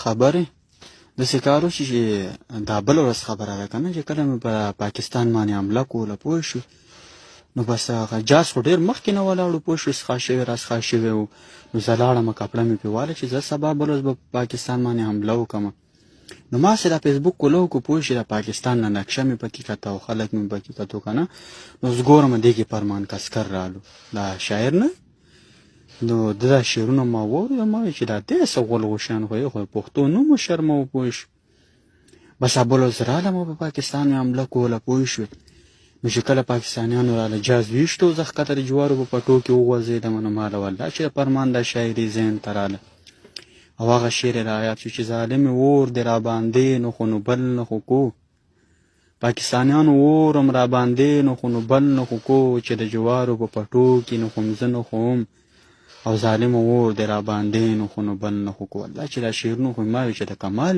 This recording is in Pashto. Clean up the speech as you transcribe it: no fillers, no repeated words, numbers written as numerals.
خبرې داسې کار وشي چې دا بله ورځ خبره ده که نه چې کله مې په پاکستان باندې حمله کوله پوه شو نو بس هغه جاز خو ډېر مخکې نه ولاړو پوه شو څښا شوی راڅښا شوی و نو زه لاړم کپړه مې پرې واله چې زه سبا بله ورځ به په پاکستان باندې حمله وکړم نو ما چې دا فیسبوک کوله وکړو پوه شي د پاکستان نه نقشه مې پکې کته او خلک مې پکې کتو که نه نو اوس ګورم دې کې فرمان کسکر رالو دا شاعر نه نو دا شعرونه ما واورېدل ما ویل چې دا دې څه غول غوشیان خو یې خو پښتو نوم وشرموه پوه شو بس بله ورځ رالم او په پاکستان مې حمله کوله پوه شوې نو چې کله پاکستانیانو راله جاز ویشتو زه ښکته د جوارو په پټو کې وغورځېدم نو ما له والله چې د فرمان دا شاعري ذهن ته راله او هغه شعر یې رایاد شو چې ظالم اور دې راباندې نو خو نو بل نه خو کو پاکستانیانو اور هم راباندې نو خو نو بل نه خو کو چې د جوارو په پټو کې نو خو م زه نه خو هم او ظالم اور دې راباندې نو خو نو بل نه خو کو والله چې دا شعرونه خو ما ویل چې د کمال